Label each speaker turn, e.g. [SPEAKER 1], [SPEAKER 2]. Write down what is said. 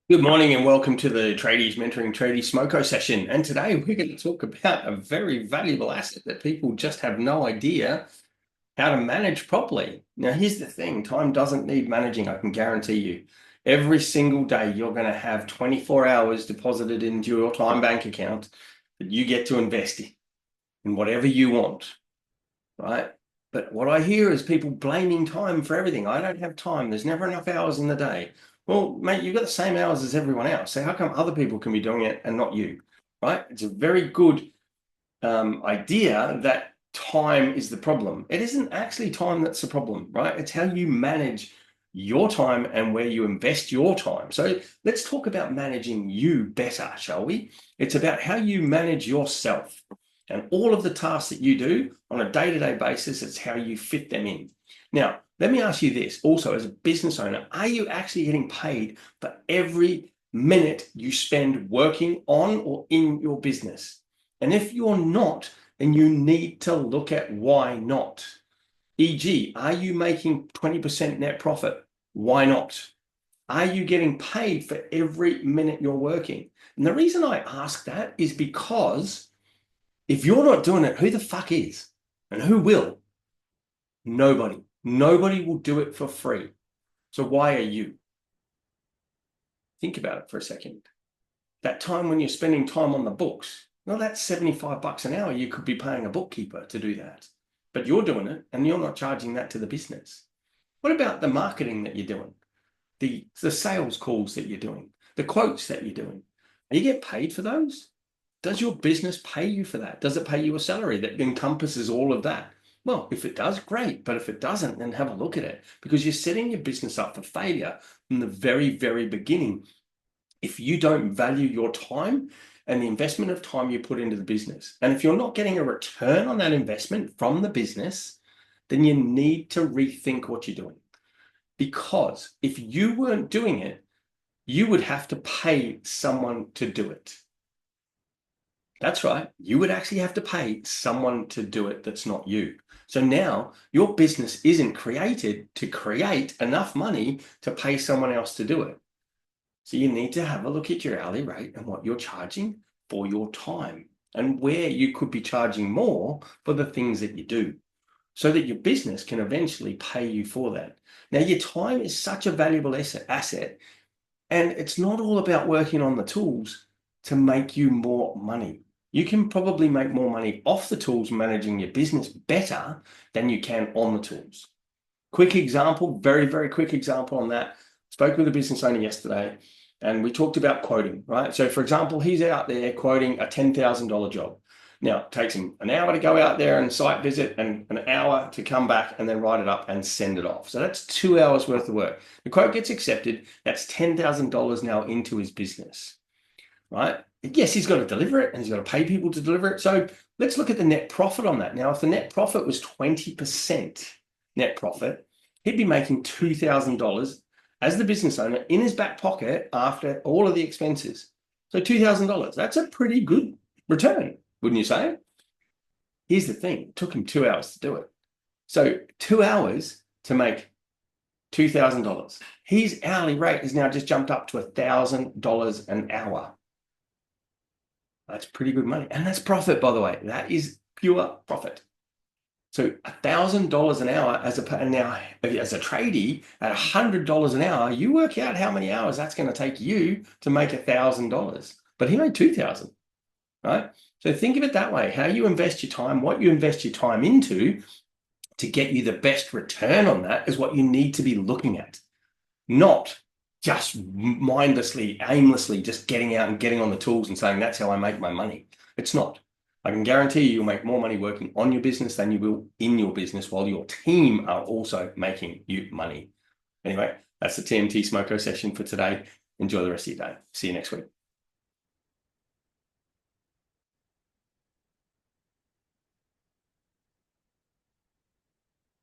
[SPEAKER 1] Good morning and welcome to the Tradies Mentoring Tradie Smoko session. And today we're going to talk about a very valuable asset that people just have no idea how to manage properly. Now, here's the thing, time doesn't need managing, I can guarantee you. Every single day, you're going to have 24 hours deposited into your time bank account that you get to invest in whatever you want, right? But what I hear is people blaming time for everything. I don't have time. There's never enough hours in the day. Well, mate, you've got the same hours as everyone else. So how come other people can be doing it and not you, right? It's a very good idea that time is the problem. It isn't actually time that's the problem, right? It's how you manage your time and where you invest your time. So let's talk about managing you better, shall we? It's about how you manage yourself. And all of the tasks that you do on a day-to-day basis, it's how you fit them in. Now, let me ask you this also, as a business owner, are you actually getting paid for every minute you spend working on or in your business? And if you're not, then you need to look at why not. E.g., are you making 20% net profit? Why not? Are you getting paid for every minute you're working? And the reason I ask that is because if you're not doing it, who the fuck is? And who will? Nobody. Nobody will do it for free. So why are you? Think about it for a second. That time when you're spending time on the books, well, that's 75 bucks an hour. You could be paying a bookkeeper to do that. But you're doing it and you're not charging that to the business. What about the marketing that you're doing? The sales calls that you're doing, the quotes that you're doing? Are you get paid for those? Does your business pay you for that? Does it pay you a salary that encompasses all of that? Well, if it does, great. But if it doesn't, then have a look at it because you're setting your business up for failure from the very, very beginning if you don't value your time and the investment of time you put into the business. And if you're not getting a return on that investment from the business, then you need to rethink what you're doing. Because if you weren't doing it, you would have to pay someone to do it. That's right. You would actually have to pay someone to do it that's not you. So now your business isn't created to create enough money to pay someone else to do it. So you need to have a look at your hourly rate and what you're charging for your time and where you could be charging more for the things that you do so that your business can eventually pay you for that. Now, your time is such a valuable asset, and it's not all about working on the tools to make you more money. You can probably make more money off the tools managing your business better than you can on the tools. Quick example, very, very quick example on that. Spoke with a business owner yesterday and we talked about quoting, right? So for example, he's out there quoting a $10,000 job. Now, it takes him an hour to go out there and site visit and an hour to come back and then write it up and send it off. So that's 2 hours worth of work. The quote gets accepted. That's $10,000 now into his business, right? Yes, he's got to deliver it and he's got to pay people to deliver it. So let's look at the net profit on that. Now, if the net profit was 20% net profit, he'd be making $2,000 as the business owner in his back pocket after all of the expenses. So $2,000, that's a pretty good return, wouldn't you say? Here's the thing, it took him 2 hours to do it. So 2 hours to make $2,000. His hourly rate has now just jumped up to $1,000 an hour. That's pretty good money. And that's profit, by the way. That is pure profit. So $1,000 an hour as a tradie at $100 an hour, you work out how many hours that's going to take you to make $1,000. But he made 2,000, right? So think of it that way. How you invest your time, what you invest your time into to get you the best return on that is what you need to be looking at, not just mindlessly, aimlessly, just getting out and getting on the tools and saying, that's how I make my money. It's not. I can guarantee you'll make more money working on your business than you will in your business while your team are also making you money. Anyway, that's the TMT Smoko session for today. Enjoy the rest of your day. See you next week.